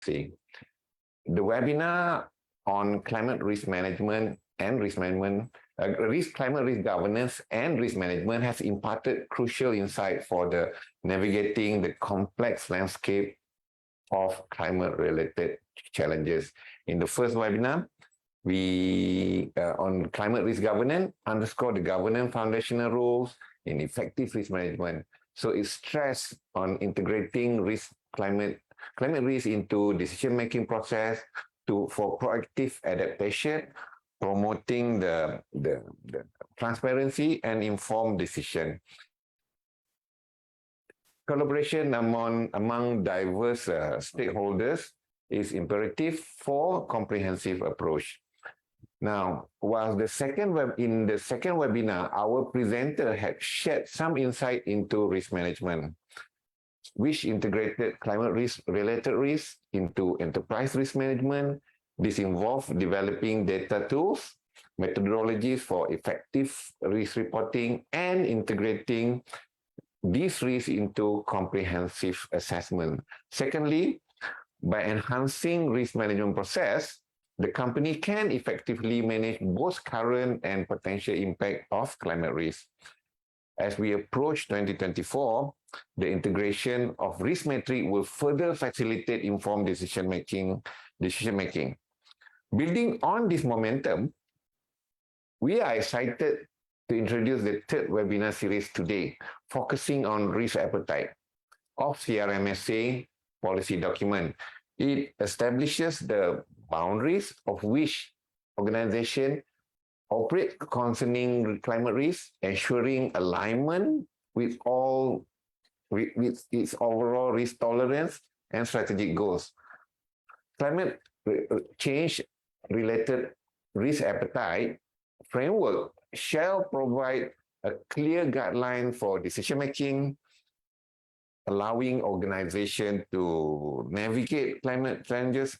CRMSA. The webinar on climate risk management and climate risk governance and risk management has imparted crucial insight for the navigating the complex landscape of climate-related challenges. In the first webinar, we on climate risk governance underscore the governance foundational roles in effective risk management. So it stressed on integrating climate risk into decision-making process for proactive adaptation, promoting the transparency and informed decision. Collaboration among diverse stakeholders is imperative for comprehensive approach. Now, while in the second webinar, our presenter had shared some insight into risk management, which integrated climate risk-related risks into enterprise risk management. This involved developing data tools, methodologies for effective risk reporting, and integrating these risks into comprehensive assessment. Secondly, by enhancing risk management process, the company can effectively manage both current and potential impact of climate risk. As we approach 2024, the integration of risk metric will further facilitate informed decision-making. Building on this momentum, we are excited to introduce the third webinar series today, focusing on risk appetite of CRMSA Policy Document. It establishes the boundaries of which organization operate concerning climate risk, ensuring alignment with its overall risk tolerance and strategic goals. Climate change-related risk appetite framework shall provide a clear guideline for decision-making, allowing organizations to navigate climate challenges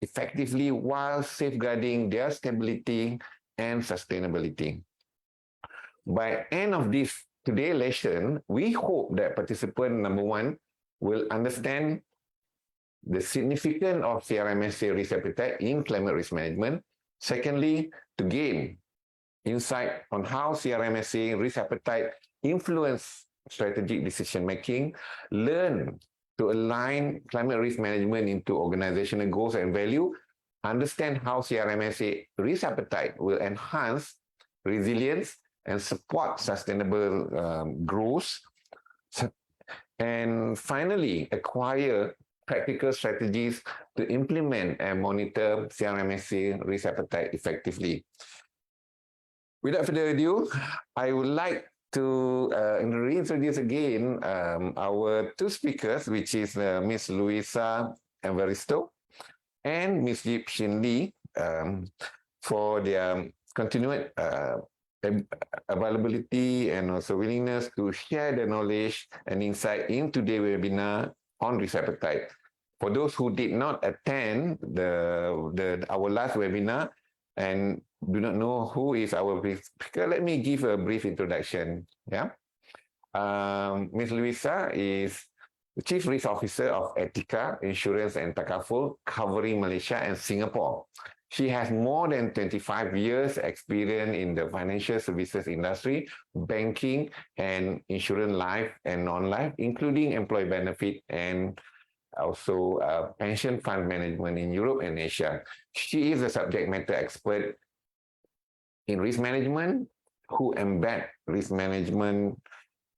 effectively while safeguarding their stability and sustainability. By end of this today's lesson, we hope that participant number one will understand the significance of CRMSA risk appetite in climate risk management. Secondly, to gain insight on how CRMSA risk appetite influence strategic decision-making, learn to align climate risk management into organizational goals and value, understand how CRMSA risk appetite will enhance resilience and support sustainable growth, and finally, acquire practical strategies to implement and monitor CRMSA risk appetite effectively. Without further ado, I would like to reintroduce again our two speakers, which is Ms. Louisa Evaristo and Ms. Yip Shin Lee, for their continued availability and also willingness to share their knowledge and insight in today's webinar on risk appetite. For those who did not attend our last webinar and do not know who is our speaker, let me give a brief introduction. Yeah, Ms. Louisa is the Chief Risk Officer of Takaful Insurance and Takaful, covering Malaysia and Singapore. She has more than 25 years experience in the financial services industry, banking and insurance life and non-life, including employee benefit and also pension fund management in Europe and Asia. She is a subject matter expert in risk management who embed risk management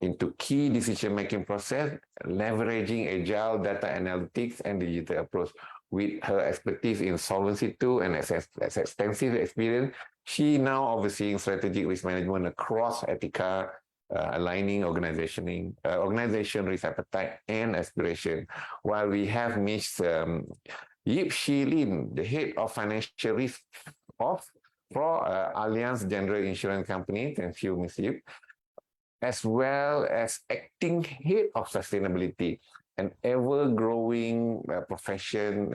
into key decision-making process, leveraging agile data analytics and digital approach. With her expertise in Solvency II and extensive experience, she now overseeing strategic risk management across Etika, aligning organization risk appetite and aspiration. While we have Ms. Yip Shin Lee, the head of financial risk for Allianz General Insurance Company. Thank you, Ms. Yip. As well as acting head of sustainability, an ever-growing profession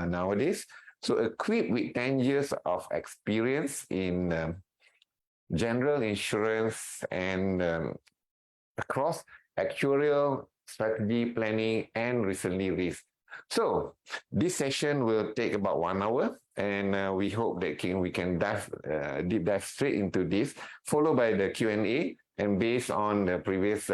nowadays. So equipped with 10 years of experience in general insurance and across actuarial strategy planning and recently risk. So this session will take about 1 hour, and we hope that we can deep dive straight into this, followed by the Q&A. And based on the previous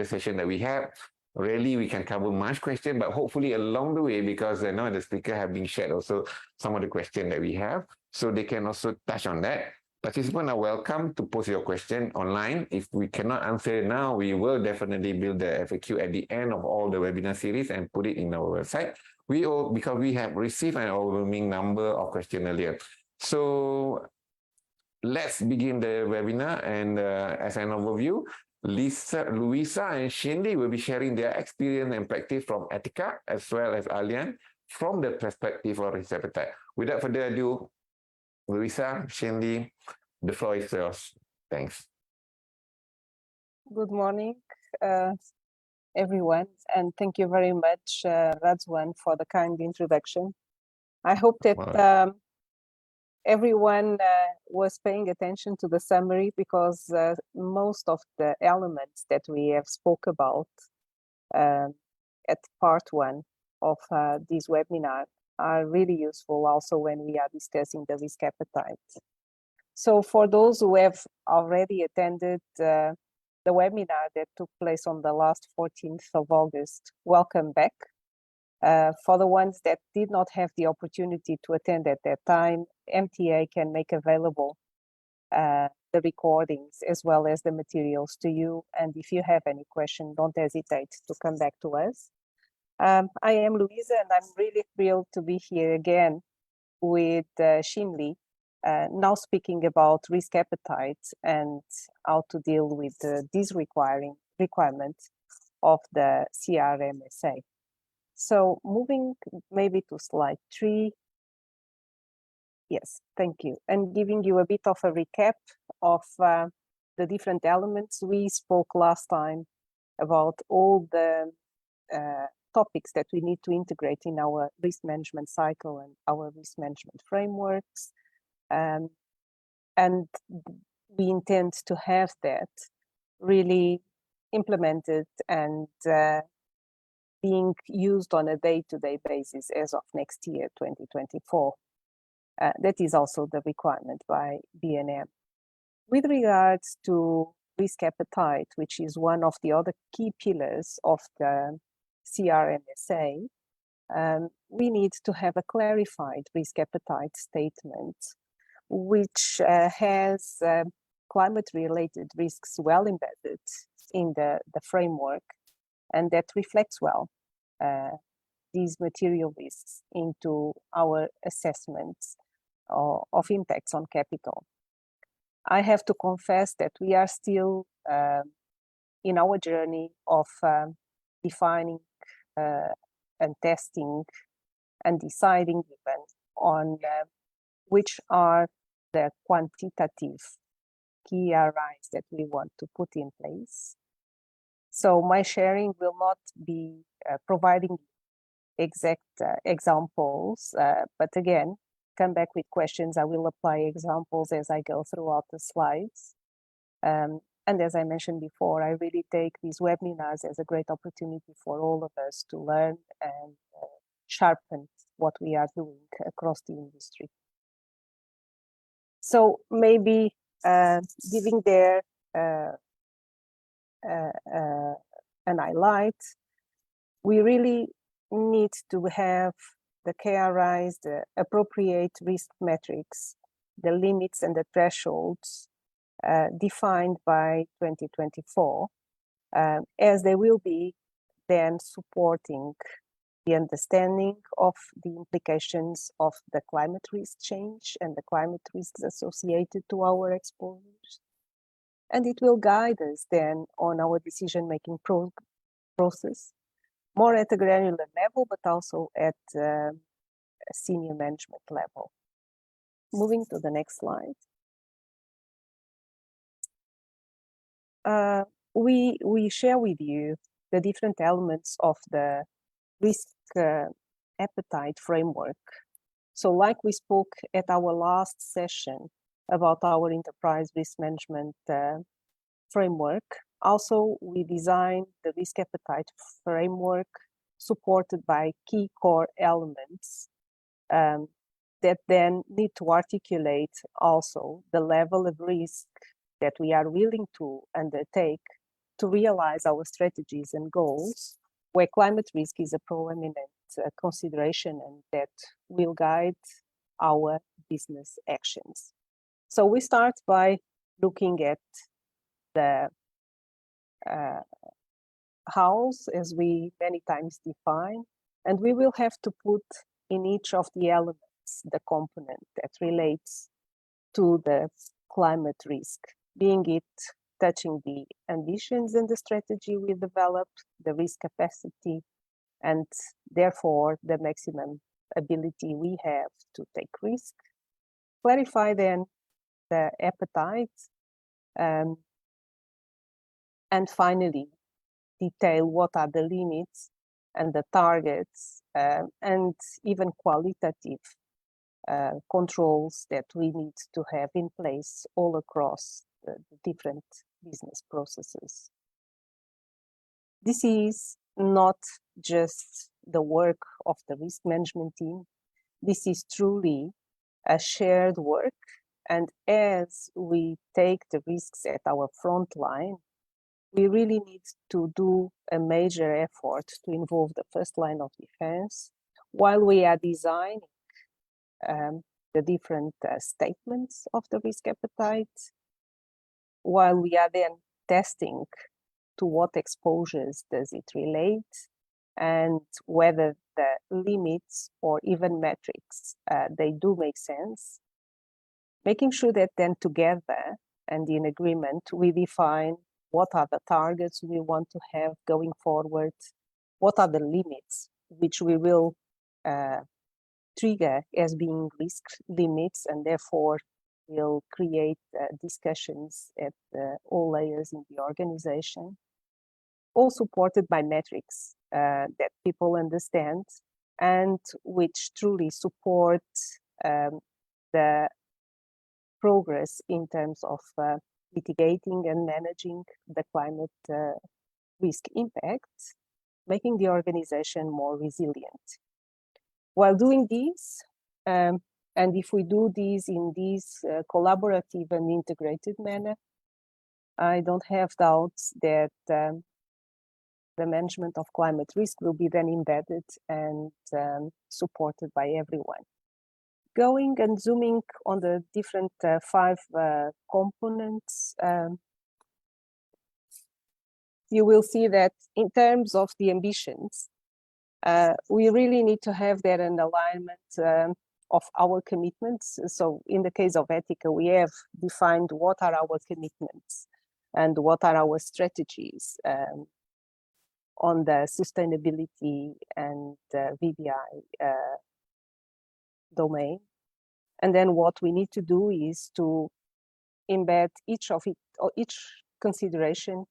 session that we had, really we can cover much question, but hopefully along the way, because now the speaker have been shared also some of the question that we have, so they can also touch on that. Participants are welcome to post your question online. If we cannot answer it now, we will definitely build the FAQ at the end of all the webinar series and put it in our website. Because we have received an overwhelming number of questions earlier. So let's begin the webinar. And as an overview, Louisa and Shindy will be sharing their experience and practice from Etika as well as Alian from the perspective of risk appetite. Without further ado, Louisa, Shindy, the floor is yours. Thanks. Good morning, everyone, and thank you very much, Radzwan, for the kind introduction. I hope that everyone was paying attention to the summary, because most of the elements that we have spoke about at part 1 of this webinar are really useful also when we are discussing the risk appetite. So for those who have already attended the webinar that took place on the last 14th of August, welcome back. For the ones that did not have the opportunity to attend at that time, MTA can make available the recordings as well as the materials to you. And if you have any question, don't hesitate to come back to us. I am Louisa, and I'm really thrilled to be here again with Shinli, now speaking about risk appetite and how to deal with these requirements of the CRMSA. So moving maybe to slide 3. Yes, thank you. And giving you a bit of a recap of the different elements. We spoke last time about all the topics that we need to integrate in our risk management cycle and our risk management frameworks. And we intend to have that really implemented and being used on a day-to-day basis as of next year, 2024. That is also the requirement by BNM. With regards to risk appetite, which is one of the other key pillars of the CRMSA, we need to have a clarified risk appetite statement, which has climate-related risks well embedded in the framework, and that reflects well these material risks into our assessments of impacts on capital. I have to confess that we are still in our journey of defining and testing and deciding even on which are the quantitative KRIs that we want to put in place. So my sharing will not be providing exact examples, but again, come back with questions. I will apply examples as I go throughout the slides. And as I mentioned before, I really take these webinars as a great opportunity for all of us to learn and sharpen what we are doing across the industry. So maybe giving there an highlight, we really need to have the KRIs, the appropriate risk metrics, the limits and the thresholds defined by 2024, as they will be then supporting the understanding of the implications of the climate risk change and the climate risks associated to our exposures. And it will guide us then on our decision-making process, more at a granular level, but also at a senior management level. Moving to the next slide. We share with you the different elements of the risk appetite framework. So like we spoke at our last session about our enterprise risk management framework, also we designed the risk appetite framework supported by key core elements that then need to articulate also the level of risk that we are willing to undertake to realize our strategies and goals, where climate risk is a prominent consideration and that will guide our business actions. So we start by looking at the hows, as we many times define, and we will have to put in each of the elements the component that relates to the climate risk, being it touching the ambitions and the strategy we developed, the risk capacity, and therefore the maximum ability we have to take risk. Clarify then the appetite, and finally detail what are the limits and the targets, and even qualitative controls that we need to have in place all across the different business processes. This is not just the work of the risk management team. This is truly a shared work. And as we take the risks at our front line, we really need to do a major effort to involve the first line of defense while we are designing the different statements of the risk appetite, while we are then testing to what exposures does it relate and whether the limits or even metrics, they do make sense. Making sure that then together and in agreement, we define what are the targets we want to have going forward, what are the limits which we will trigger as being risk limits, and therefore will create discussions at all layers in the organization, all supported by metrics that people understand and which truly support the progress in terms of mitigating and managing the climate risk impact, making the organization more resilient. While doing this, and if we do this in this collaborative and integrated manner, I don't have doubts that the management of climate risk will be then embedded and supported by everyone. Going and zooming on the different 5 components, you will see that in terms of the ambitions, we really need to have that an alignment of our commitments. So in the case of Etica, we have defined what are our commitments and what are our strategies on the sustainability and VBI domain. And then what we need to do is to embed each of it, or each consideration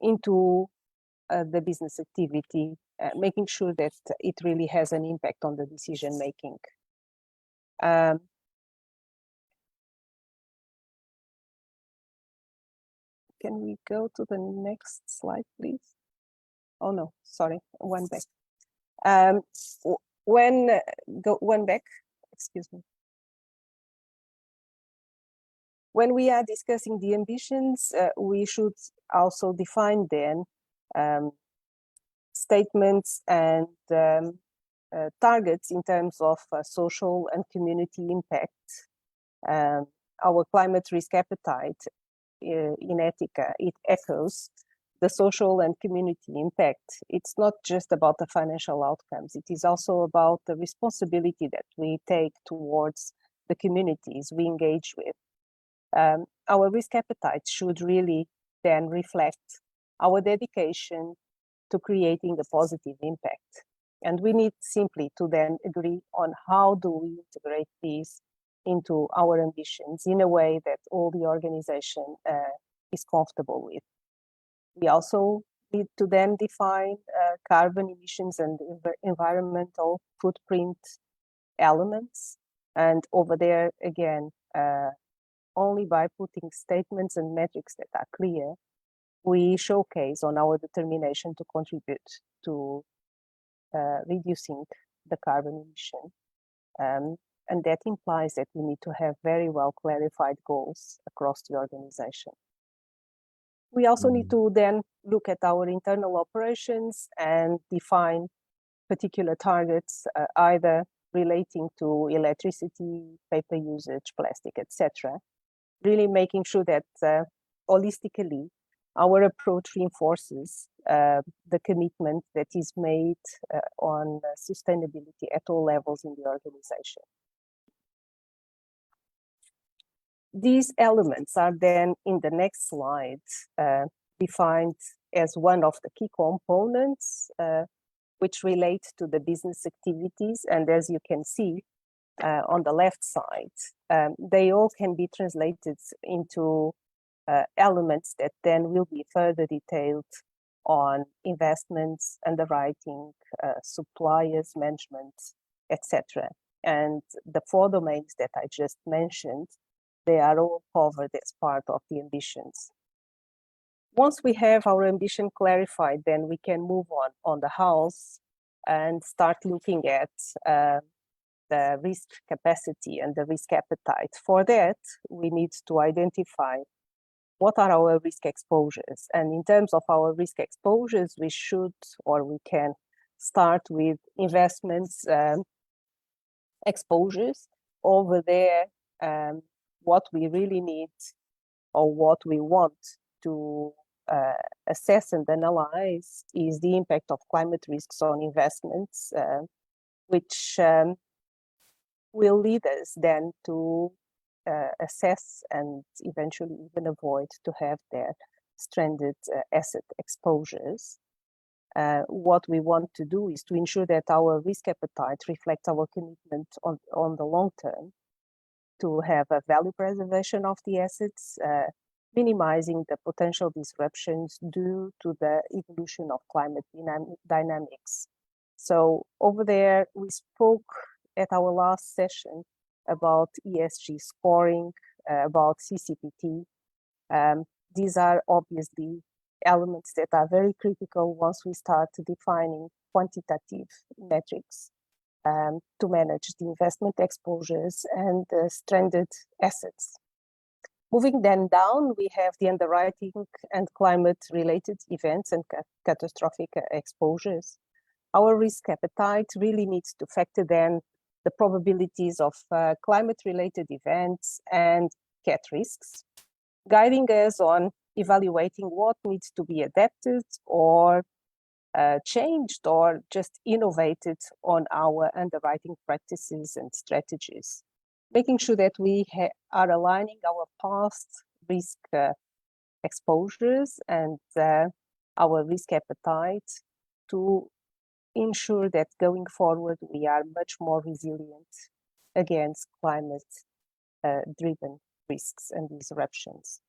into the business activity, making sure that it really has an impact on the decision making. Can we go to the next slide, please? Oh no, sorry, one back. One back, excuse me. When we are discussing the ambitions, we should also define then statements and targets in terms of social and community impact. Our climate risk appetite in Etica, it echoes the social and community impact. It's not just about the financial outcomes. It is also about the responsibility that we take towards the communities we engage with. Our risk appetite should really then reflect our dedication to creating a positive impact. And we need simply to then agree on how do we integrate these into our ambitions in a way that all the organization is comfortable with. We also need to then define carbon emissions and environmental footprint elements. And over there, again, only by putting statements and metrics that are clear, we showcase on our determination to contribute to reducing the carbon emission. And that implies that we need to have very well clarified goals across the organization. We also need to then look at our internal operations and define particular targets, either relating to electricity, paper usage, plastic, etc. Really making sure that holistically, our approach reinforces the commitment that is made on sustainability at all levels in the organization. These elements are then in the next slide defined as one of the key components which relate to the business activities. And as you can see on the left side, they all can be translated into elements that then will be further detailed on investments, underwriting, suppliers, management, etc. And the 4 domains that I just mentioned, they are all covered as part of the ambitions. Once we have our ambition clarified, then we can move on the house and start looking at the risk capacity and the risk appetite. For that, we need to identify what are our risk exposures. And in terms of our risk exposures, we should, or we can start with investments exposures. Over there, what we really need or what we want to assess and analyze is the impact of climate risks on investments, which will lead us then to assess and eventually even avoid to have their stranded asset exposures. What we want to do is to ensure that our risk appetite reflects our commitment on the long term to have a value preservation of the assets, minimizing the potential disruptions due to the evolution of climate dynamics. So over there, we spoke at our last session about ESG scoring, about CCPT. These are obviously elements that are very critical once we start defining quantitative metrics to manage the investment exposures and the stranded assets. Moving then down, we have the underwriting and climate-related events and catastrophic exposures. Our risk appetite really needs to factor then the probabilities of climate-related events and cat risks, guiding us on evaluating what needs to be adapted or changed or just innovated on our underwriting practices and strategies, making sure that we are aligning our past risk exposures and our risk appetite to ensure that going forward we are much more resilient against climate-driven risks and disruptions.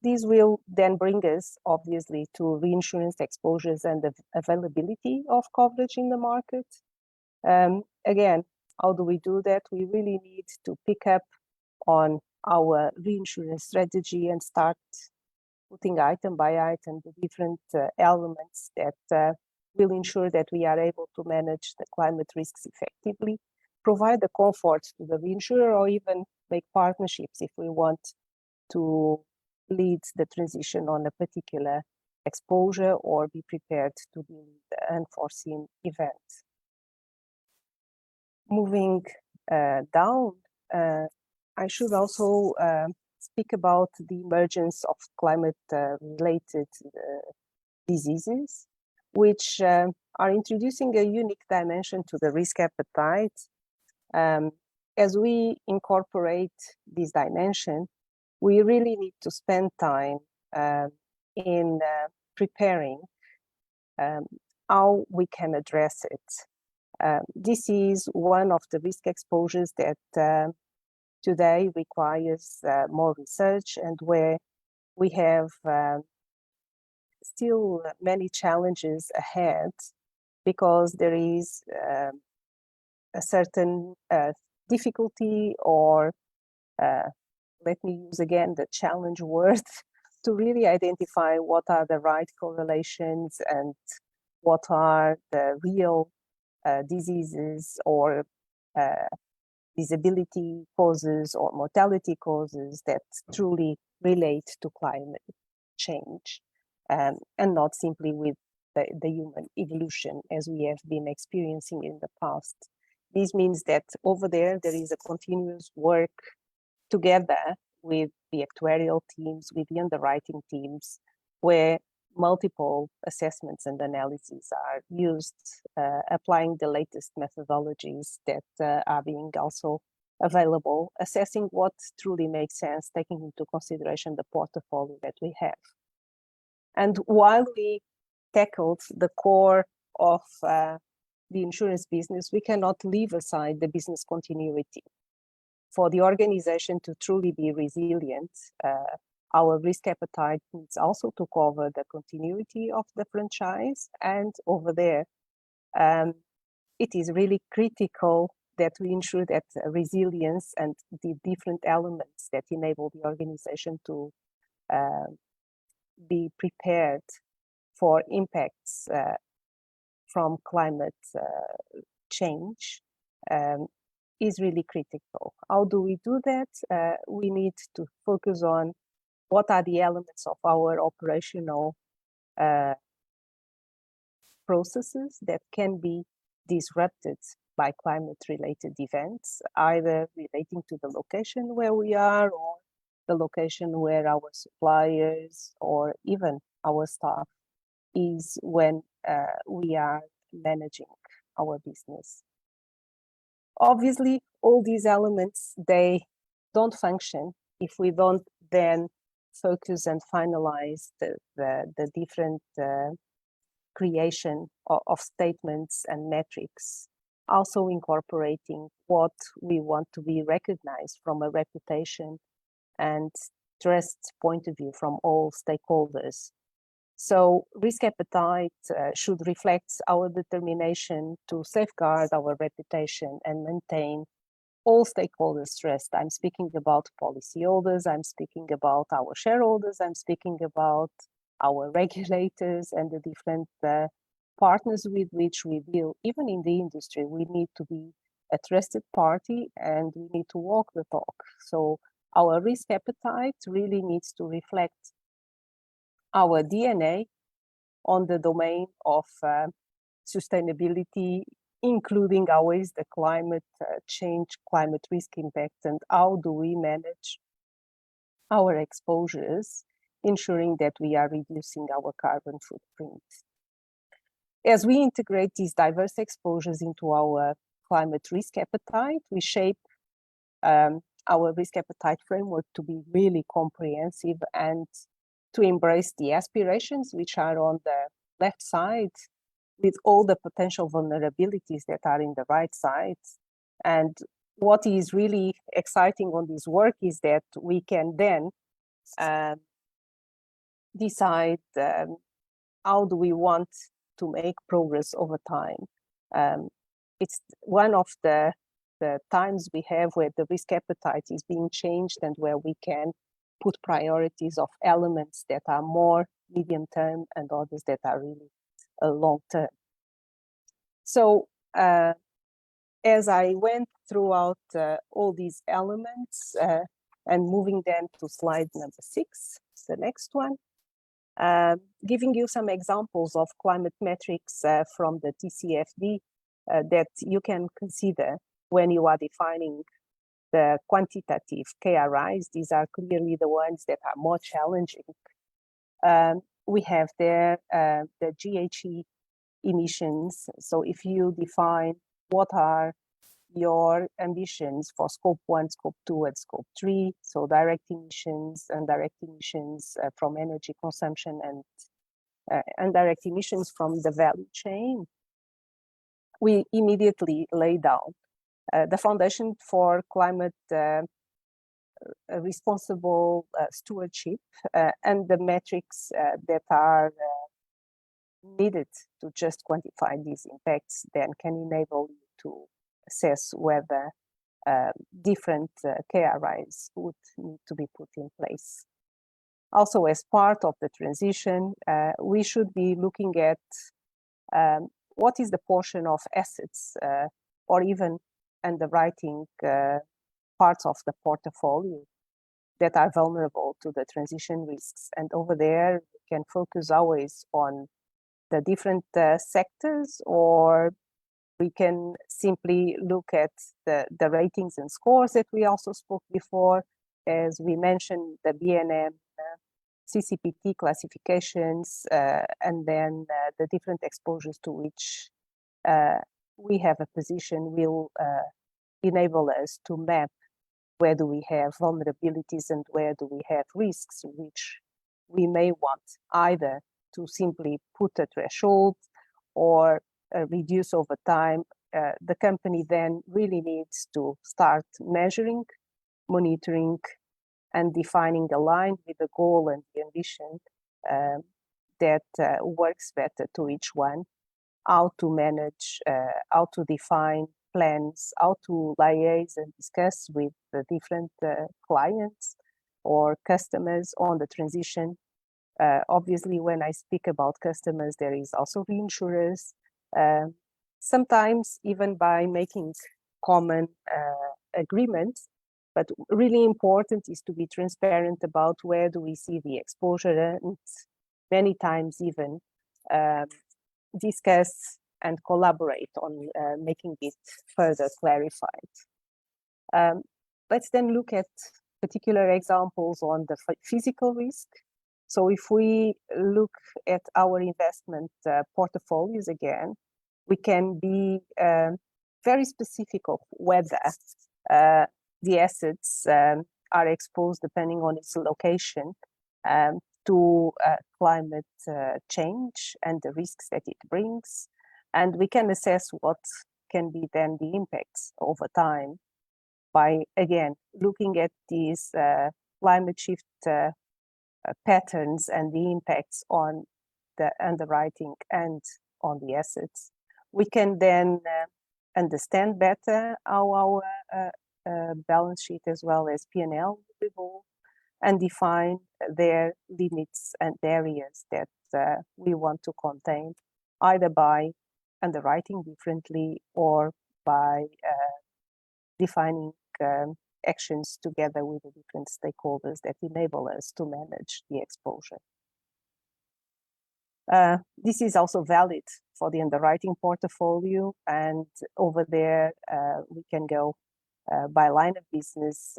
These will then bring us, obviously, to reinsurance exposures and the availability of coverage in the market. Again, how do we do that? We really need to pick up on our reinsurance strategy and start putting item by item the different elements that will ensure that we are able to manage the climate risks effectively, provide the comfort to the reinsurer, or even make partnerships if we want to lead the transition on a particular exposure or be prepared to deal with the unforeseen event. Moving down, I should also speak about the emergence of climate-related diseases, which are introducing a unique dimension to the risk appetite. As we incorporate this dimension, we really need to spend time in preparing how we can address it. This is one of the risk exposures that today requires more research and where we have still many challenges ahead because there is a certain difficulty or let me use again the challenge word to really identify what are the right correlations and what are the real diseases or disability causes or mortality causes that truly relate to climate change, and not simply with the human evolution as we have been experiencing in the past. This means that over there is a continuous work together with the actuarial teams, with the underwriting teams, where multiple assessments and analyses are used, applying the latest methodologies that are being also available, assessing what truly makes sense, taking into consideration the portfolio that we have. And while we tackled the core of the insurance business, we cannot leave aside the business continuity. For the organization to truly be resilient, our risk appetite needs also to cover the continuity of the franchise. And over there, it is really critical that we ensure that resilience and the different elements that enable the organization to be prepared for impacts from climate change is really critical. How do we do that? We need to focus on what are the elements of our operational processes that can be disrupted by climate-related events, either relating to the location where we are or the location where our suppliers or even our staff is when we are managing our business. Obviously, all these elements, they don't function if we don't then focus and finalize the different creation of statements and metrics, also incorporating what we want to be recognized from a reputation and trust point of view from all stakeholders. So risk appetite should reflect our determination to safeguard our reputation and maintain all stakeholders' trust. I'm speaking about policyholders, I'm speaking about our shareholders, I'm speaking about our regulators and the different partners with which we deal. Even in the industry, we need to be a trusted party and we need to walk the talk. So our risk appetite really needs to reflect our DNA on the domain of sustainability, including always the climate change, climate risk impact, and how do we manage our exposures, ensuring that we are reducing our carbon footprint. As we integrate these diverse exposures into our climate risk appetite, we shape our risk appetite framework to be really comprehensive and to embrace the aspirations which are on the left side with all the potential vulnerabilities that are in the right side. And what is really exciting on this work is that we can then decide how do we want to make progress over time. It's one of the times we have where the risk appetite is being changed and where we can put priorities of elements that are more medium term and others that are really long term. So as I went throughout all these elements and moving them to slide number 6, the next one, giving you some examples of climate metrics from the TCFD that you can consider when you are defining the quantitative KRIs. These are clearly the ones that are more challenging. We have there the GHG emissions. So if you define what are your ambitions for scope 1, scope 2, and scope 3, so direct emissions and indirect emissions from energy consumption and indirect emissions from the value chain, we immediately lay down the foundation for climate responsible stewardship and the metrics that are needed to just quantify these impacts then can enable you to assess whether different KRIs would need to be put in place. Also, as part of the transition, we should be looking at what is the portion of assets or even underwriting parts of the portfolio that are vulnerable to the transition risks. And over there, we can focus always on the different sectors, or we can simply look at the ratings and scores that we also spoke before, as we mentioned, the BNM, CCPT classifications, and then the different exposures to which we have a position will enable us to map where do we have vulnerabilities and where do we have risks, which we may want either to simply put a threshold or reduce over time. The company then really needs to start measuring, monitoring, and defining a line with the goal and the ambition that works better to each one, how to manage, how to define plans, how to liaise and discuss with the different clients or customers on the transition. Obviously, when I speak about customers, there is also reinsurers. Sometimes even by making common agreements, but really important is to be transparent about where do we see the exposure, and many times even discuss and collaborate on making it further clarified. Let's then look at particular examples on the physical risk. So if we look at our investment portfolios again, we can be very specific of whether the assets are exposed, depending on its location, to climate change and the risks that it brings. And we can assess what can be then the impacts over time by, again, looking at these climate shift patterns and the impacts on the underwriting and on the assets. We can then understand better how our balance sheet as well as P&L will evolve and define their limits and areas that we want to contain, either by underwriting differently or by defining actions together with the different stakeholders that enable us to manage the exposure. This is also valid for the underwriting portfolio, and over there we can go by line of business.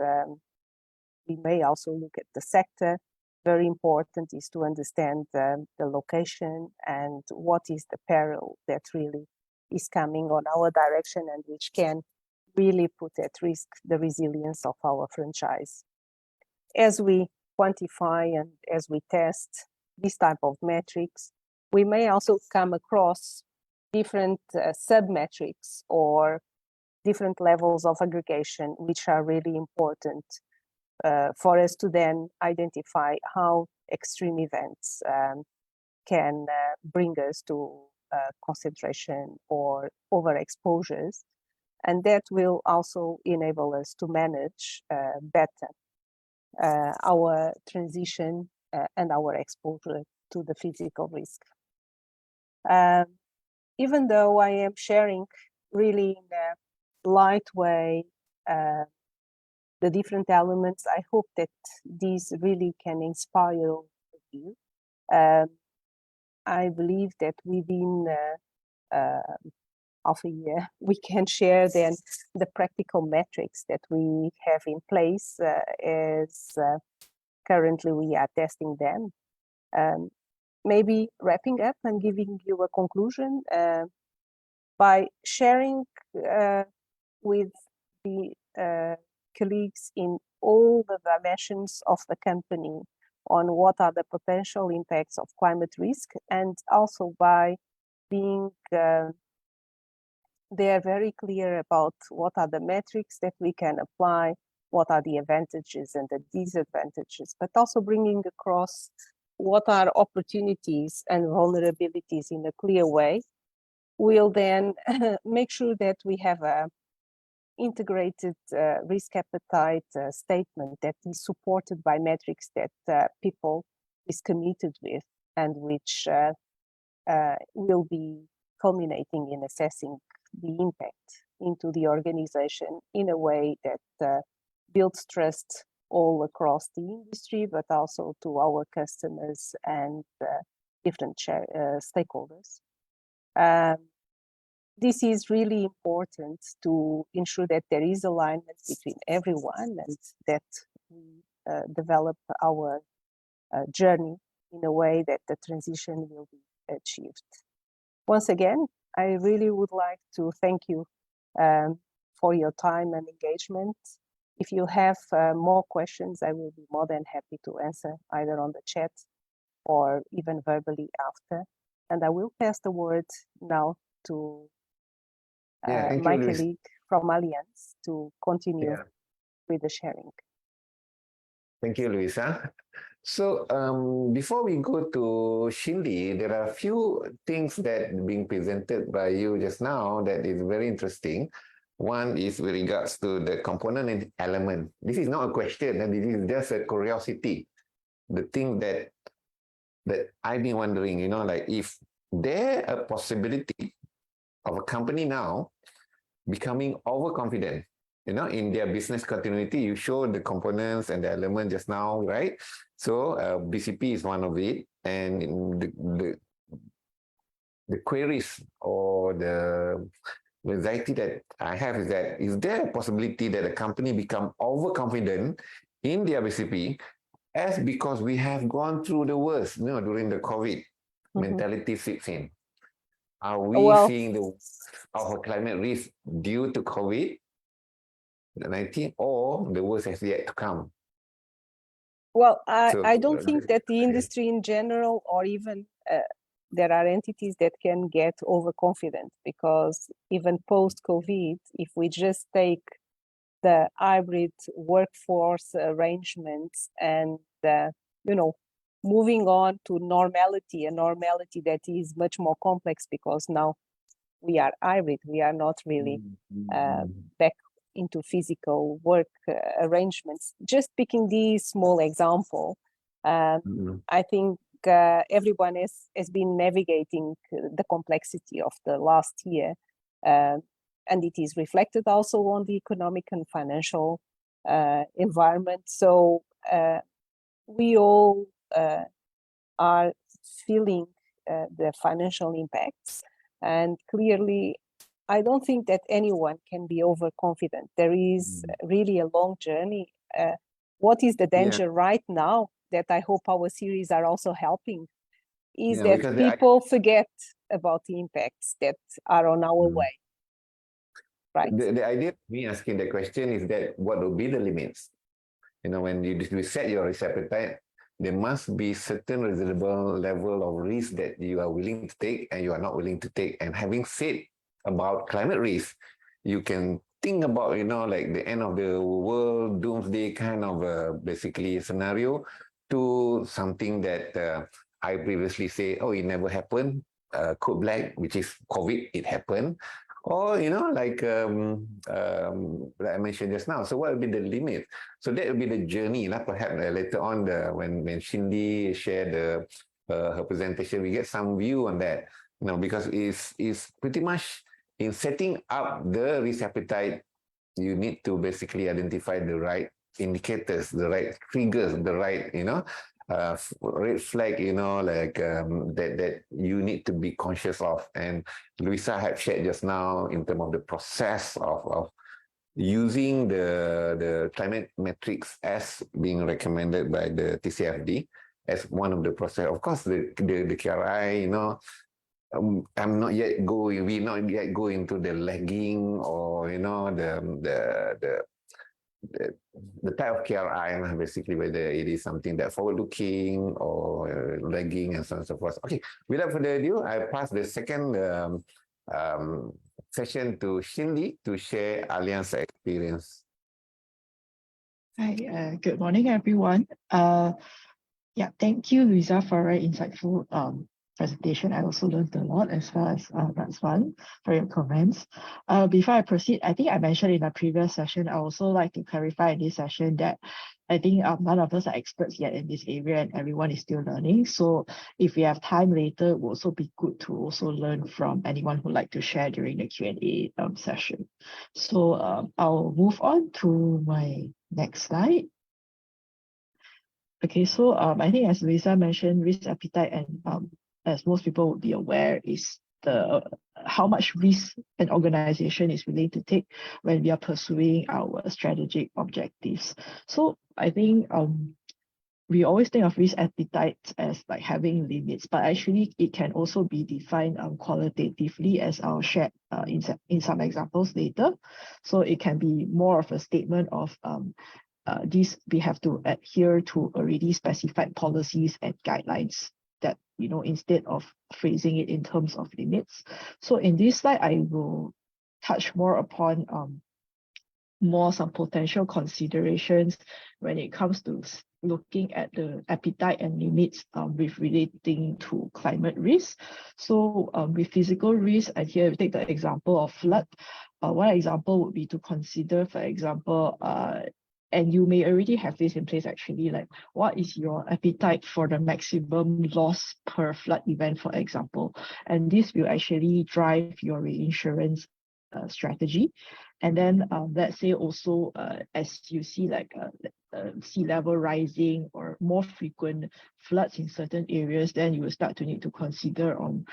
We may also look at the sector. Very important is to understand the location and what is the peril that really is coming on our direction and which can really put at risk the resilience of our franchise. As we quantify and as we test this type of metrics, we may also come across different sub-metrics or different levels of aggregation, which are really important for us to then identify how extreme events can bring us to concentration or overexposures. And that will also enable us to manage better our transition and our exposure to the physical risk. Even though I am sharing really in a light way the different elements, I hope that these really can inspire all of you. I believe that within half a year, we can share then the practical metrics that we have in place as currently we are testing them. Maybe wrapping up and giving you a conclusion by sharing with the colleagues in all the dimensions of the company on what are the potential impacts of climate risk, and also by being they are very clear about what are the metrics that we can apply, what are the advantages and the disadvantages, but also bringing across what are opportunities and vulnerabilities in a clear way. We'll then make sure that we have a integrated risk appetite statement that is supported by metrics that people is committed with and which will be culminating in assessing the impact into the organization in a way that builds trust all across the industry, but also to our customers and different stakeholders. This is really important to ensure that there is alignment between everyone and that we develop our journey in a way that the transition will be achieved. Once again, I really would like to thank you for your time and engagement. If you have more questions, I will be more than happy to answer either on the chat or even verbally after. And I will pass the word now to my colleague from Allianz to continue with the sharing. Thank you, Luisa. So before we go to Shindy, there are a few things that being presented by you just now that is very interesting. One is with regards to the component and element. This is not a question, and this is just a curiosity. The thing that I've been wondering, like if there a possibility of a company now becoming overconfident, in their business continuity. You showed the components and the element just now, right? So BCP is one of it, and the queries or the anxiety that I have is that, is there a possibility that a company become overconfident in their BCP as because we have gone through the worst, during the COVID mentality sits in? Are we seeing the of a climate risk due to COVID-19, or the worst has yet to come? Well, I don't think that the industry in general, or even there are entities that can get overconfident, because even post-COVID, if we just take the hybrid workforce arrangements and, moving on to normality, a normality that is much more complex because now we are hybrid, we are not really back into physical work arrangements. Just picking this small example, I think everyone has been navigating the complexity of the last year, and it is reflected also on the economic and financial environment. So we all are feeling the financial impacts, and clearly I don't think that anyone can be overconfident. There is really a long journey. What is the danger right now that I hope our series are also helping is that people forget about the impacts that are on our way. Right. The idea of me asking the question is that what will be the limits? When you set your risk appetite, there must be certain reasonable level of risk that you are willing to take and you are not willing to take. And having said about climate risk, you can think about, like the end of the world, doomsday kind of basically scenario, to something that I previously say, it never happened, code black, which is COVID, it happened. Or, like I mentioned just now. So what will be the limit? So that will be the journey. Perhaps later on, when Shindy shared her presentation, we get some view on that. Because it's pretty much in setting up the risk appetite, you need to basically identify the right indicators, the right triggers, the right, red flag, that you need to be conscious of. And Luisa had shared just now in terms of the process of using the climate metrics as being recommended by the TCFD as one of the process. Of course, the KRI, I'm not yet going. We not yet go into the lagging or the type of KRI, basically whether it is something that forward-looking or lagging and so on and so forth. Okay, without further ado, I pass the second session to Shindy to share Allianz experience. Hi, good morning, everyone. Thank you, Luisa, for a very insightful presentation. I also learned a lot, as well as Razwan, for your comments. Before I proceed, I think I mentioned in a previous session, I also like to clarify in this session that I think none of us are experts yet in this area, and everyone is still learning. So if we have time later, it will also be good to also learn from anyone who would like to share during the Q&A session. So I'll move on to my next slide. Okay, so I think as Lisa mentioned, risk appetite, and as most people would be aware, is the how much risk an organization is willing to take when we are pursuing our strategic objectives. So I think we always think of risk appetite as like having limits, but actually it can also be defined qualitatively, as I'll share in some examples later. So it can be more of a statement of we have to adhere to already specified policies and guidelines that, instead of phrasing it in terms of limits. So in this slide, I will touch more upon some potential considerations when it comes to looking at the appetite and limits with relating to climate risk. So with physical risk, and here we take the example of flood. One example would be to consider, for example, and you may already have this in place actually, like what is your appetite for the maximum loss per flood event, for example. And this will actually drive your reinsurance strategy. And then let's say also as you see like sea level rising or more frequent floods in certain areas, then you will start to need to consider on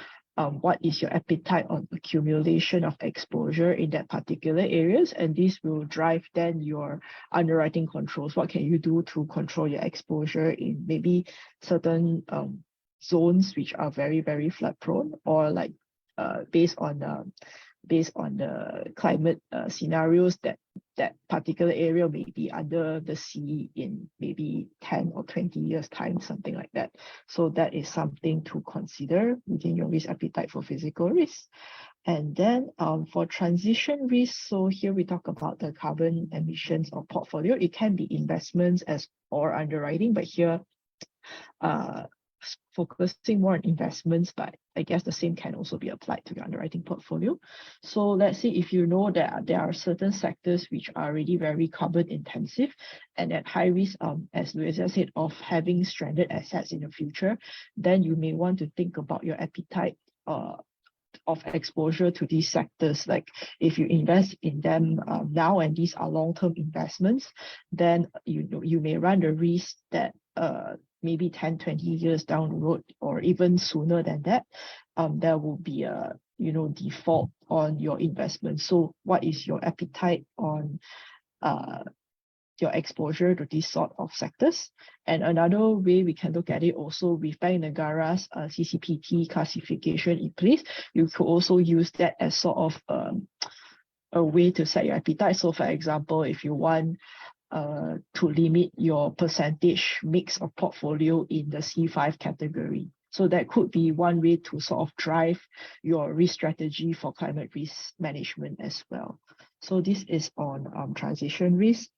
what is your appetite on accumulation of exposure in that particular areas, and this will drive then your underwriting controls. What can you do to control your exposure in maybe certain zones which are very, very flood prone, or like based on the climate scenarios that particular area may be under the sea in maybe 10 or 20 years time, something like that. So that is something to consider within your risk appetite for physical risk. And then for transition risk, so here we talk about the carbon emissions or portfolio. It can be investments or underwriting, but here focusing more on investments, but I guess the same can also be applied to your underwriting portfolio. So let's say if you know that there are certain sectors which are already very carbon intensive and at high risk, as Louisa said, of having stranded assets in the future, then you may want to think about your appetite of exposure to these sectors. Like if you invest in them now, and these are long-term investments, then you may run the risk that maybe 10, 20 years down the road, or even sooner than that, there will be a default on your investment. So what is your appetite on your exposure to these sort of sectors? And another way we can look at it also with Bank Negara's CCPT classification in place, you could also use that as sort of a way to set your appetite. So for example, if you want to limit your percentage mix of portfolio in the C5 category. So that could be one way to sort of drive your risk strategy for climate risk management as well. So this is on transition risk.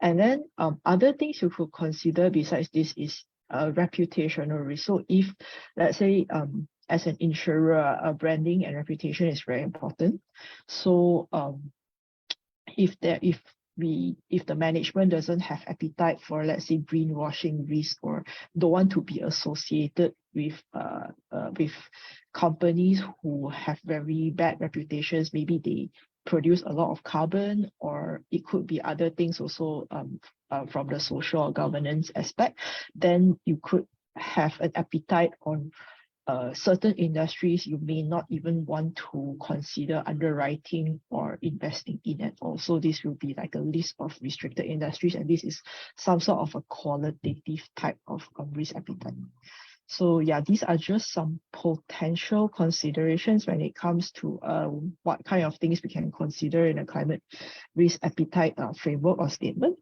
And then other things you could consider besides this is reputational risk. So if, let's say, as an insurer, branding and reputation is very important. So if the management doesn't have appetite for, let's say, greenwashing risk, or don't want to be associated with companies who have very bad reputations, maybe they produce a lot of carbon, or it could be other things also from the social or governance aspect, then you could have an appetite on certain industries you may not even want to consider underwriting or investing in at all. So this will be like a list of restricted industries, and this is some sort of a qualitative type of risk appetite. So yeah, these are just some potential considerations when it comes to what kind of things we can consider in a climate risk appetite framework or statement.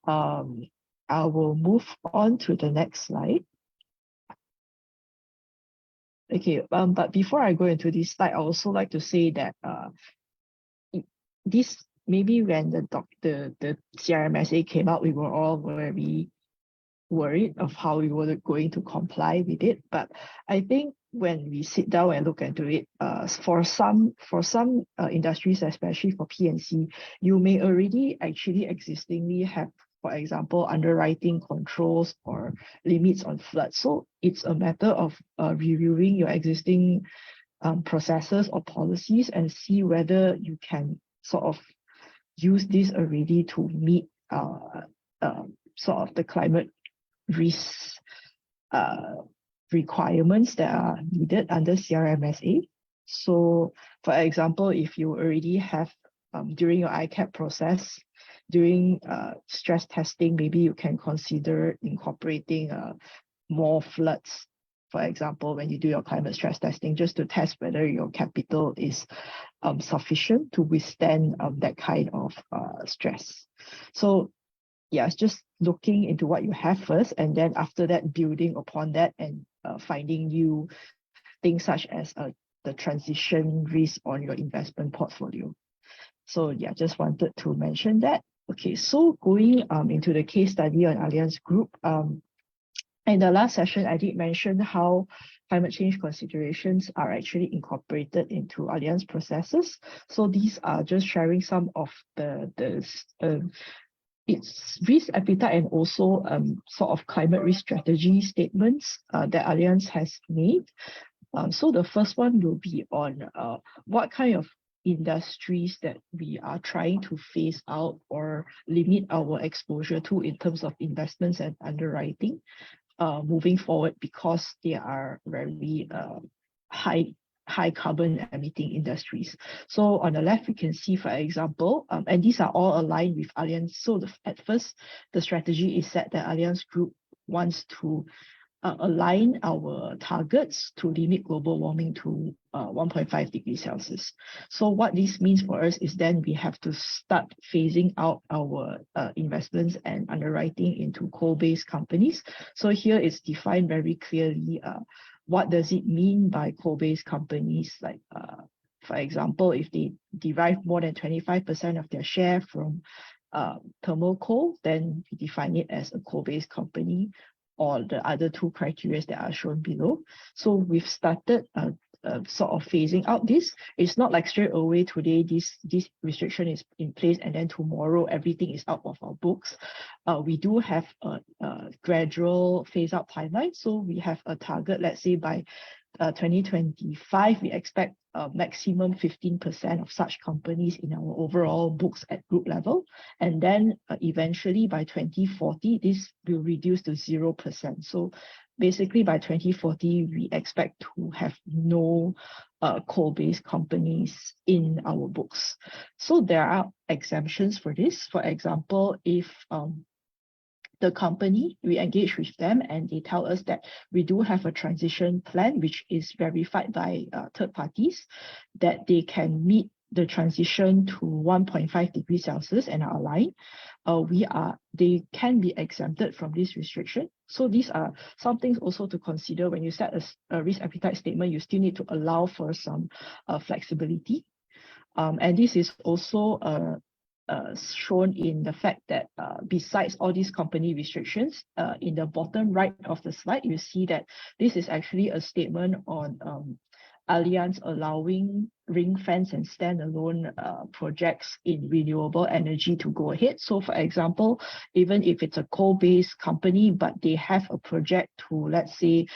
I will move on to the next slide. Okay, but before I go into this slide, I also like to say that this maybe when the CRMSA came out, we were all very worried of how we were going to comply with it. But I think when we sit down and look into it, for some industries, especially for P&C, you may already actually existingly have, for example, underwriting controls or limits on flood. So it's a matter of reviewing your existing processes or policies and see whether you can sort of use this already to meet sort of the climate risks requirements that are needed under CRMSA. So, for example, if you already have during your ICAP process, during stress testing, maybe you can consider incorporating more floods. For example, when you do your climate stress testing, just to test whether your capital is sufficient to withstand that kind of stress. So yeah, it's just looking into what you have first, and then after that, building upon that and finding new things such as the transition risk on your investment portfolio. So yeah, just wanted to mention that. Okay, so going into the case study on Allianz Group, in the last session, I did mention how climate change considerations are actually incorporated into Allianz processes. So these are just sharing some of its risk appetite and also sort of climate risk strategy statements that Allianz has made. So the first one will be on what kind of industries that we are trying to phase out or limit our exposure to in terms of investments and underwriting moving forward, because they are very high carbon emitting industries. So on the left, we can see, for example, and these are all aligned with Allianz. So at first, the strategy is set that Allianz Group wants to align our targets to limit global warming to 1.5 degrees Celsius. So what this means for us is then we have to start phasing out our investments and underwriting into coal-based companies. So here it's defined very clearly what does it mean by coal-based companies, like for example, if they derive more than 25% of their share from thermal coal, then we define it as a coal-based company, or the other two criteria that are shown below. So we've started sort of phasing out this. It's not like straight away today this restriction is in place and then tomorrow everything is out of our books. We do have a gradual phase out timeline. So we have a target, let's say by 2025, we expect maximum 15% of such companies in our overall books at group level. And then eventually by 2040, this will reduce to 0%. So basically by 2040, we expect to have no coal-based companies in our books. So there are exemptions for this. For example, if the company, we engage with them and they tell us that we do have a transition plan, which is verified by third parties, that they can meet the transition to 1.5 degrees Celsius and are aligned, they can be exempted from this restriction. So these are some things also to consider when you set a risk appetite statement. You still need to allow for some flexibility. And this is also shown in the fact that besides all these company restrictions, in the bottom right of the slide, you see that this is actually a statement on Allianz allowing ring fence and standalone projects in renewable energy to go ahead. So for example, even if it's a coal-based company, but they have a project to, let's say,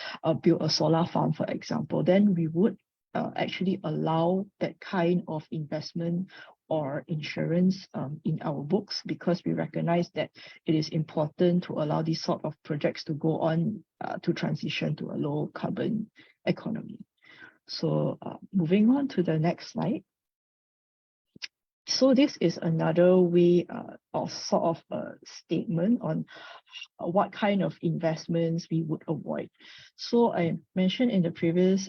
build a solar farm, for example, then we would actually allow that kind of investment or insurance in our books, because we recognize that it is important to allow these sort of projects to go on to transition to a low carbon economy. So moving on to the next slide. So this is another way of sort of a statement on what kind of investments we would avoid. So I mentioned in the previous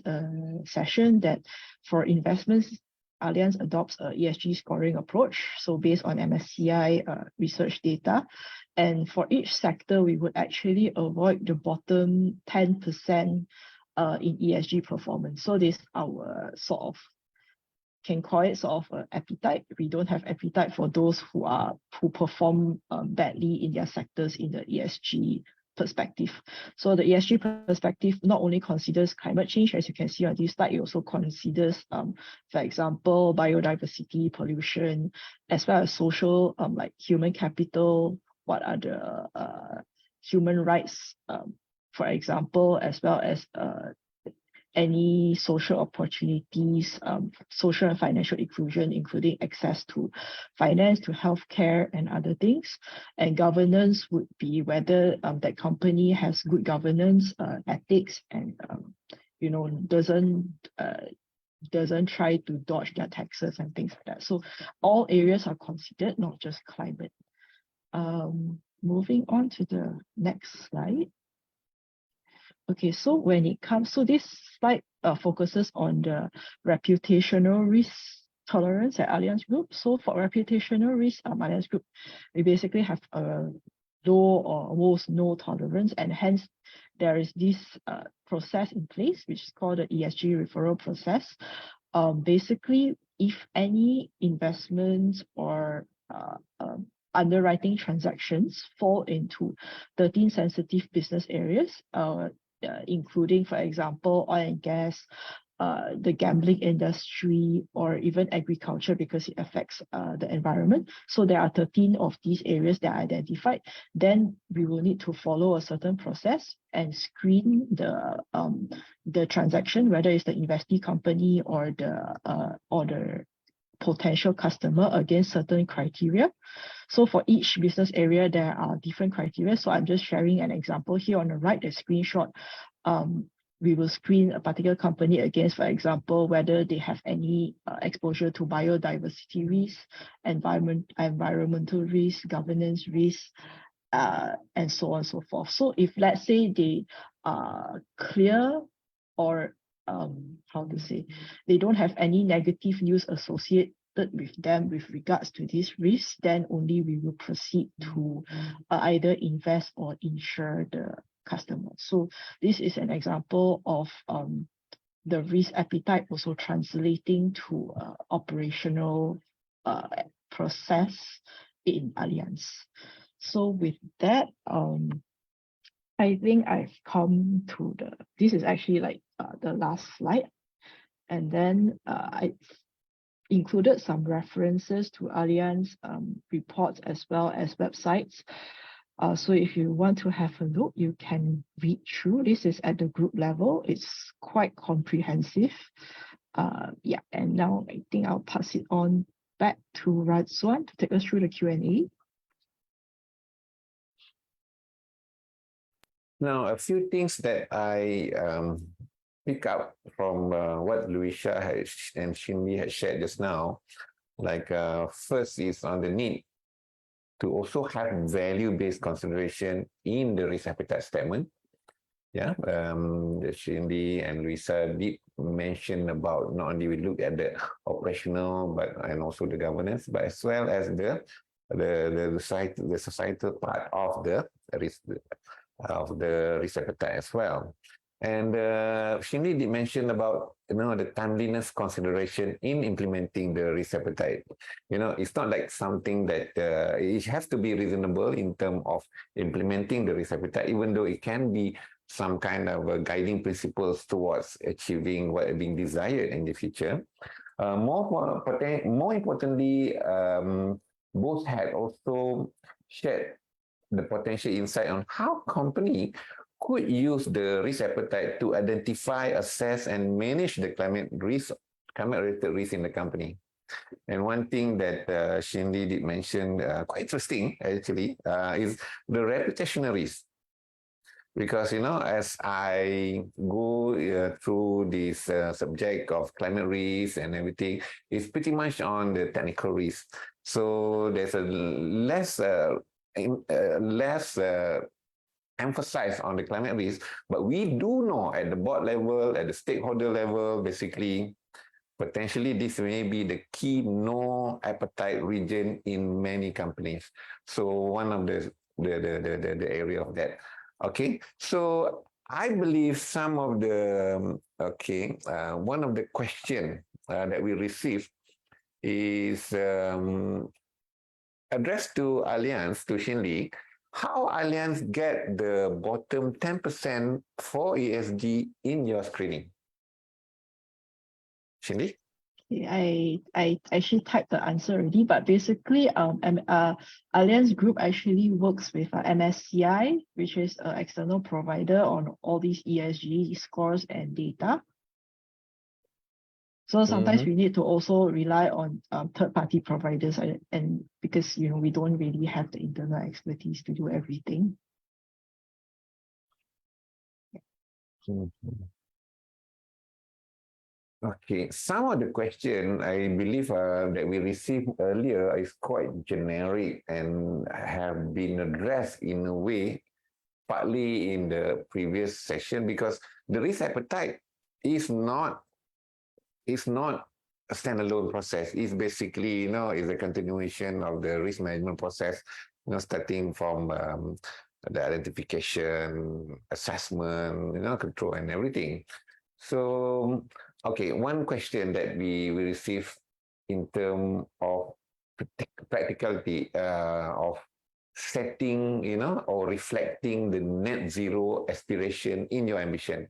session that for investments, Allianz adopts a ESG scoring approach, so based on MSCI research data. And for each sector, we would actually avoid the bottom 10% in ESG performance. So this is our sort of, can call it sort of appetite. We don't have appetite for those who perform badly in their sectors in the ESG perspective. So the ESG perspective not only considers climate change, as you can see on this slide, it also considers, for example, biodiversity, pollution, as well as social, like human capital, what are the human rights, for example, as well as any social opportunities, social and financial inclusion, including access to finance, to healthcare, and other things. And governance would be whether that company has good governance, ethics, and doesn't try to dodge their taxes and things like that. So all areas are considered, not just climate. Moving on to the next slide. Okay, so when it comes, so this slide focuses on the reputational risk tolerance at Allianz Group. So for reputational risk, Allianz Group, we basically have a low or almost no tolerance, and hence there is this process in place, which is called the ESG referral process. Basically, if any investments or underwriting transactions fall into 13 sensitive business areas, including, for example, oil and gas, the gambling industry, or even agriculture, because it affects the environment. So there are 13 of these areas that are identified. Then we will need to follow a certain process and screen the transaction, whether it's the investee company or the potential customer, against certain criteria. So for each business area, there are different criteria. So I'm just sharing an example here on the right, the screenshot. We will screen a particular company against, for example, whether they have any exposure to biodiversity risk, environmental risk, governance risk, and so on and so forth. So if, let's say, they are clear, or they don't have any negative news associated with them with regards to this risk, then only we will proceed to either invest or insure the customer. So this is an example of the risk appetite also translating to operational process in Allianz. So with that, I think I've come to this is actually like the last slide. And then I included some references to Allianz reports as well as websites. So if you want to have a look, you can read through. This is at the group level. It's quite comprehensive. Yeah, and now I think I'll pass it on back to Razwan to take us through the Q&A. Now, a few things that I pick up from what Luisha and Shinli had shared just now. Like first is on the need to also have value-based consideration in the risk appetite statement. Yeah, Shinli and Luisa did mention about not only we look at the operational, and also the governance, but as well as the societal part of the risk appetite as well. And Shinli did mention about the timeliness consideration in implementing the risk appetite. It's not like something that it has to be reasonable in terms of implementing the risk appetite, even though it can be some kind of guiding principles towards achieving what is being desired in the future. More importantly, both had also shared the potential insight on how company could use the risk appetite to identify, assess, and manage the climate-related risk in the company. And one thing that Shinli did mention, quite interesting actually, is the reputational risk. Because, as I go through this subject of climate risk and everything, it's pretty much on the technical risk. So there's a less emphasize on the climate risk, but we do know at the board level, at the stakeholder level, basically, potentially this may be the key no appetite region in many companies. So one of the area of that. Okay, so I believe some of the one of the question that we received is addressed to Allianz, to Shinli. how Allianz get the bottom 10% for ESG in your screening? Shindy? I actually typed the answer already, but basically, Allianz Group actually works with MSCI, which is an external provider on all these ESG scores and data. So sometimes we need to also rely on third-party providers, and because we don't really have the internal expertise to do everything. Okay, some of the question I believe that we received earlier is quite generic and have been addressed in a way, partly in the previous session, because the risk appetite is not a standalone process. It's basically, is a continuation of the risk management process, starting from the identification, assessment, control and everything. So, okay, one question that we received in terms of practicality of setting, or reflecting the net zero aspiration in your ambition.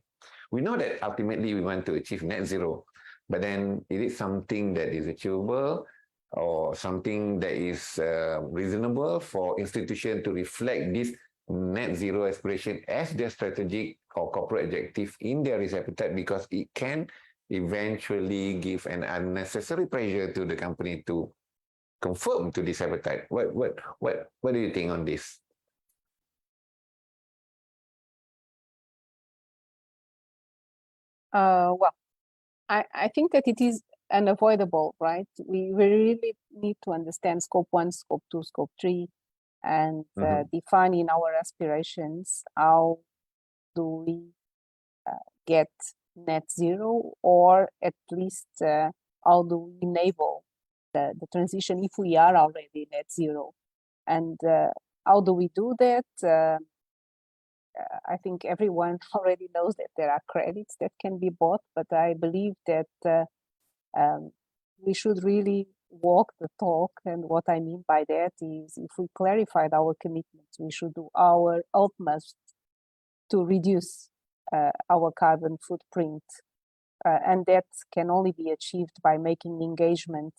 We know that ultimately we want to achieve net zero, but then is it something that is achievable or something that is reasonable for institutions to reflect this net zero aspiration as their strategic or corporate objective in their risk appetite, because it can eventually give an unnecessary pressure to the company to conform to this appetite. What do you think on this? Well, I think that it is unavoidable, right? We really need to understand scope 1, scope 2, scope 3, and define in our aspirations how do we get net zero, or at least how do we enable the transition if we are already net zero. And how do we do that? I think everyone already knows that there are credits that can be bought, but I believe that we should really walk the talk. And what I mean by that is, if we clarified our commitments, we should do our utmost to reduce our carbon footprint. And that can only be achieved by making engagement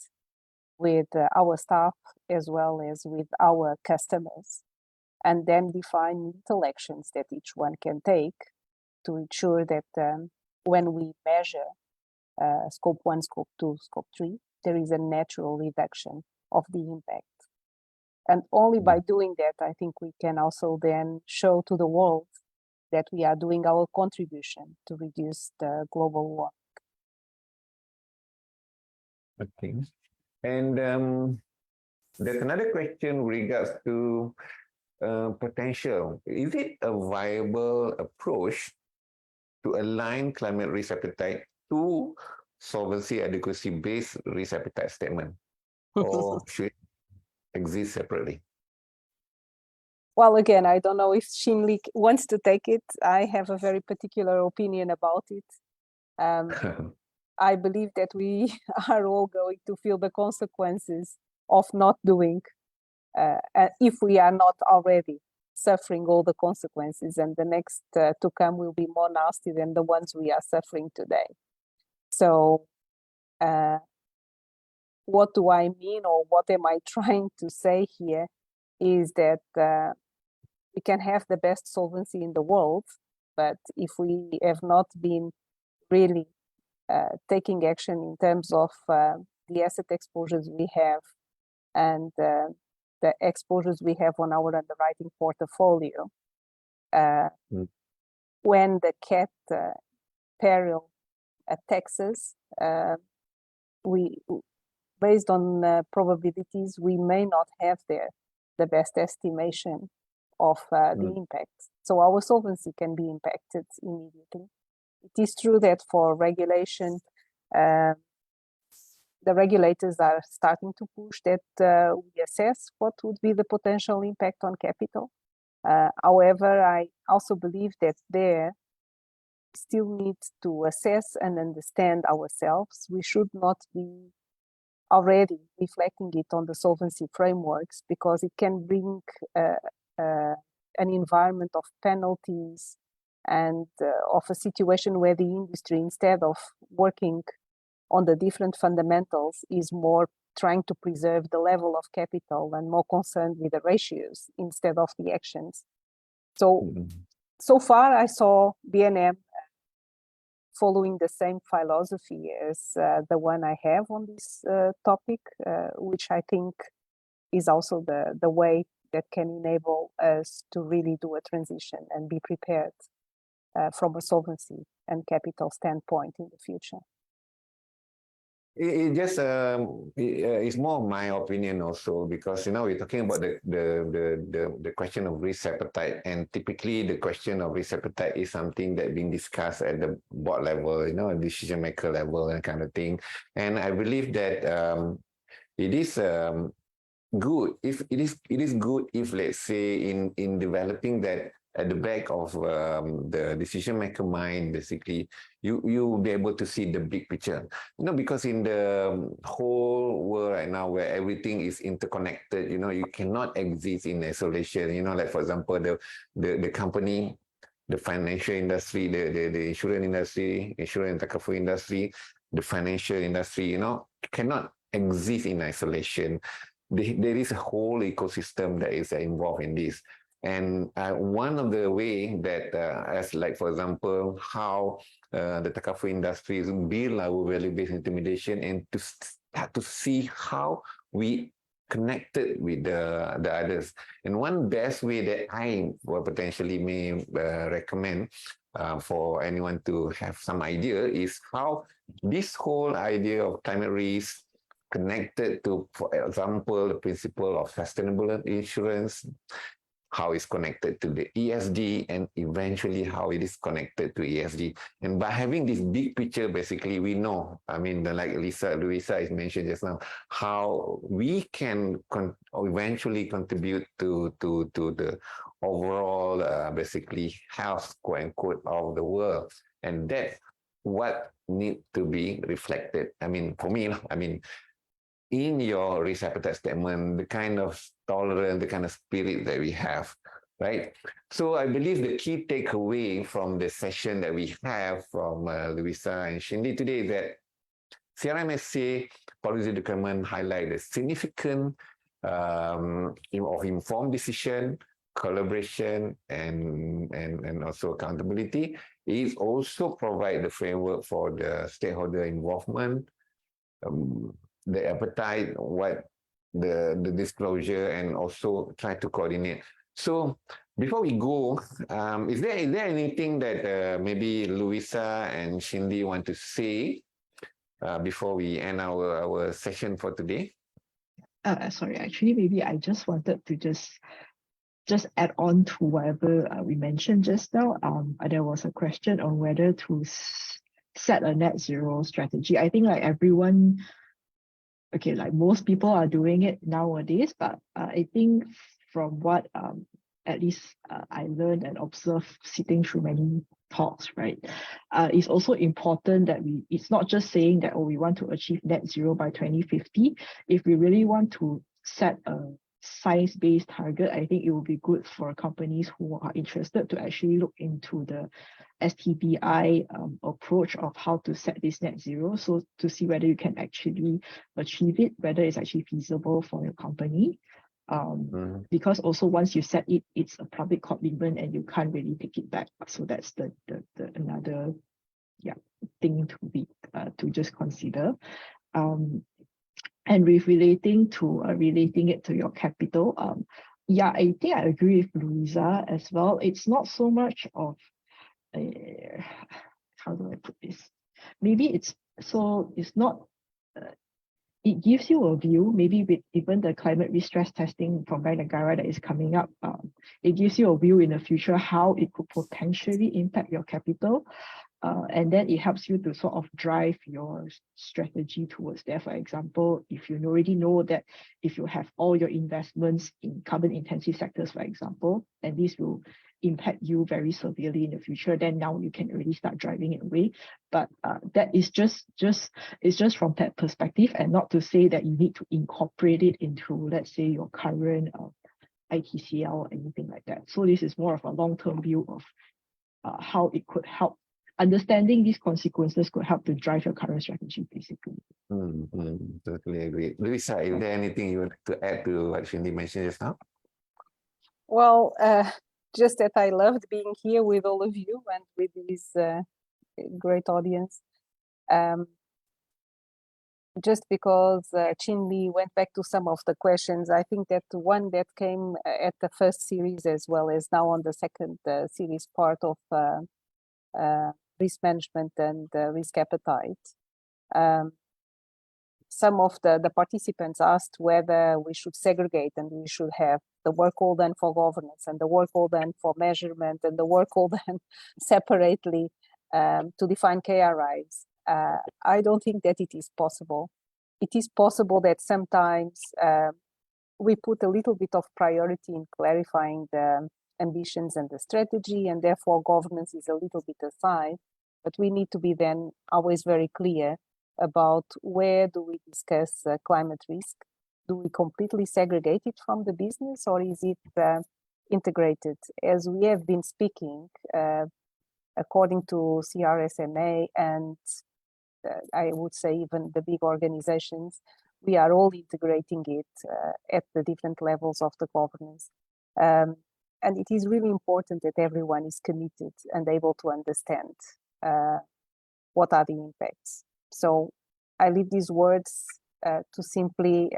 with our staff as well as with our customers, and then define little actions that each one can take to ensure that when we measure scope 1, scope 2, scope 3, there is a natural reduction of the impact. And only by doing that, I think we can also then show to the world that we are doing our contribution to reduce the global warming. Okay. And there's another question with regards to potential. Is it a viable approach to align climate risk appetite to solvency adequacy-based risk appetite statement, or should it exist separately? Well, again, I don't know if Shinli wants to take it. I have a very particular opinion about it. I believe that we are all going to feel the consequences of not doing, if we are not already suffering all the consequences, and the next to come will be more nasty than the ones we are suffering today. So what do I mean, or what am I trying to say here, is that we can have the best solvency in the world, but if we have not been really taking action in terms of the asset exposures we have and the exposures we have on our underwriting portfolio, when the cat peril attacks us, we, based on probabilities, we may not have the best estimation of the impact. So our solvency can be impacted immediately. It is true that for regulation, the regulators are starting to push that we assess what would be the potential impact on capital. However, I also believe that there still need to assess and understand ourselves. We should not be already reflecting it on the solvency frameworks, because it can bring an environment of penalties and of a situation where the industry, instead of working on the different fundamentals, is more trying to preserve the level of capital and more concerned with the ratios instead of the actions. So, so far I saw BNM following the same philosophy as the one I have on this topic, which I think is also the way that can enable us to really do a transition and be prepared from a solvency and capital standpoint in the future. It just it's more of my opinion also, because we're talking about the question of risk appetite, and typically the question of risk appetite is something that being discussed at the board level, decision maker level and kind of thing. And I believe that it is good if it is good if, let's say, in developing that at the back of the decision maker mind, basically you will be able to see the big picture, because in the whole world right now where everything is interconnected, you cannot exist in isolation. Like, for example, the company, the financial industry, the insurance industry, insurance and Takaful industry, the financial industry, cannot exist in isolation. There is a whole ecosystem that is involved in this. And one of the way that, as like, for example, how the Takaful industry build our value-based intimidation, and to start to see how we connected with the others. And one best way that I potentially may recommend for anyone to have some idea is how this whole idea of climate risk connected to, for example, the principle of sustainable insurance, how it's connected to the ESG, and eventually how it is connected to ESG. And by having this big picture, basically, we know, like Louisa has mentioned just now, how we can eventually contribute to the overall, basically, health, quote unquote, of the world. And that's what needs to be reflected. For me, in your risk appetite statement, the kind of tolerance, the kind of spirit that we have, right? So I believe the key takeaway from the session that we have from Louisa and Shindy today is that CRMSA Policy Document highlight the significance of informed decision, collaboration, and also accountability. It also provide the framework for the stakeholder involvement, the appetite, what the disclosure, and also try to coordinate. So before we go, is there anything that maybe Louisa and Shindy want to say before we end our session for today? Sorry, actually, maybe I just wanted to just add on to whatever we mentioned just now. There was a question on whether to set a net zero strategy. I think like everyone, like most people are doing it nowadays, but I think from what at least I learned and observed sitting through many talks, right, it's also important that it's not just saying that, we want to achieve net zero by 2050. If we really want to set a science-based target, I think it will be good for companies who are interested to actually look into the STBI approach of how to set this net zero, so to see whether you can actually achieve it, whether it's actually feasible for your company. Because also once you set it, it's a public commitment and you can't really take it back. So that's the another thing to just consider. And with relating it to your capital, I think I agree with Louisa as well. It's not so much of how do I put this? Maybe it's not. It gives you a view, maybe with even the climate risk stress testing from Bank Negara that is coming up. It gives you a view in the future how it could potentially impact your capital. And then it helps you to sort of drive your strategy towards there. For example, if you already know that if you have all your investments in carbon intensive sectors, for example, and this will impact you very severely in the future, then now you can already start driving it away. But that is just from that perspective, and not to say that you need to incorporate it into, let's say, your current ITCL or anything like that. So this is more of a long-term view of how it could help. Understanding these consequences could help to drive your current strategy, basically. Totally agree. Louisa, is there anything you want to add to what Shindy mentioned just now? Well, just that I loved being here with all of you and with this great audience. Just because Chinli went back to some of the questions, I think that the one that came at the first series as well as now on the second series part of risk management and risk appetite. Some of the participants asked whether we should segregate and we should have the work all done for governance and the work all done for measurement and the work all done separately to define KRIs. I don't think that it is possible. It is possible that sometimes we put a little bit of priority in clarifying the ambitions and the strategy, and therefore governance is a little bit aside, but we need to be then always very clear about where do we discuss climate risk. Do we completely segregate it from the business, or is it integrated? As we have been speaking, according to CRSMA and I would say even the big organizations, we are all integrating it at the different levels of the governance. And it is really important that everyone is committed and able to understand what are the impacts. So I leave these words to simply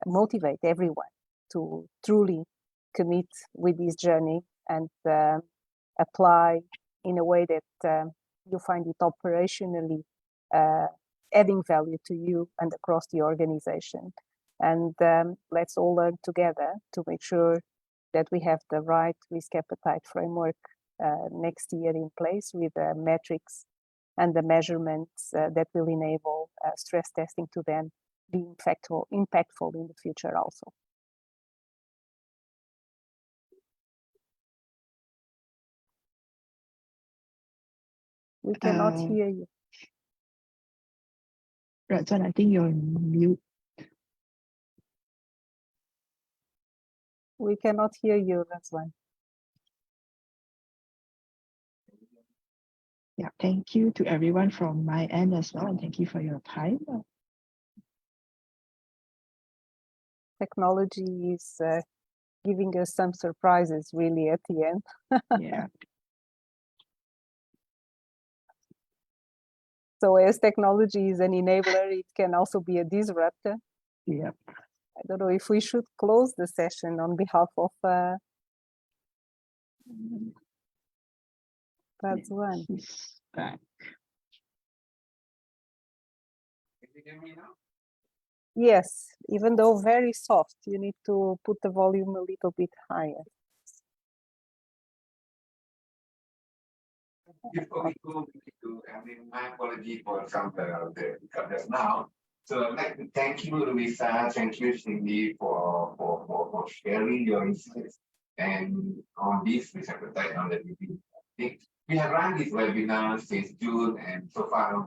motivate everyone to truly commit with this journey and apply in a way that you find it operationally adding value to you and across the organization. And let's all learn together to make sure that we have the right risk appetite framework next year in place with the metrics and the measurements that will enable stress testing to then be impactful in the future also. We cannot hear you. Razwan, I think you're on mute. We cannot hear you, Razwan. Yeah, thank you to everyone from my end as well, and thank you for your time. Technology is giving us some surprises really at the end. Yeah. So as technology is an enabler, it can also be a disruptor. Yeah. I don't know if we should close the session on behalf of Razwan. He's back. Can you hear me now? Yes, even though very soft, you need to put the volume a little bit higher. Before we go, my apology for some of the hiccup just now. So I'd like to thank you, Louisa. Thank you, Cindy, for sharing your insights and on this risk appetite on the DP. We have run this webinar since June, and so far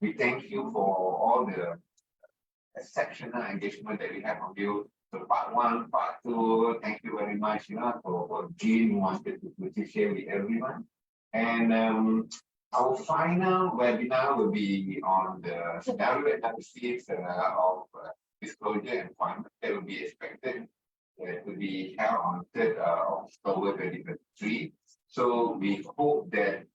we thank you for all the exceptional engagement that we have from you. So part 1, part 2, thank you very much, for Jean who wanted to share with everyone. And our final webinar will be on the scenario analysis of disclosure and requirement that will be expected to be held on 3rd October 2023. So we hope that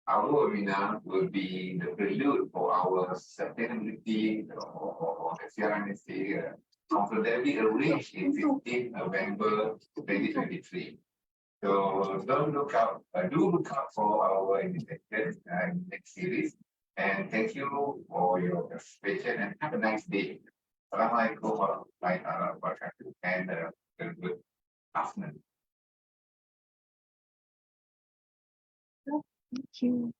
our webinar will be the prelude for our sustainability or the CRMSA conference that we arranged in 15 November 2023. So do look out for our next series. And thank you for your participation and have a nice day. Assalamualaikum warahmatullahi wabarakatuh and good afternoon. Thank you.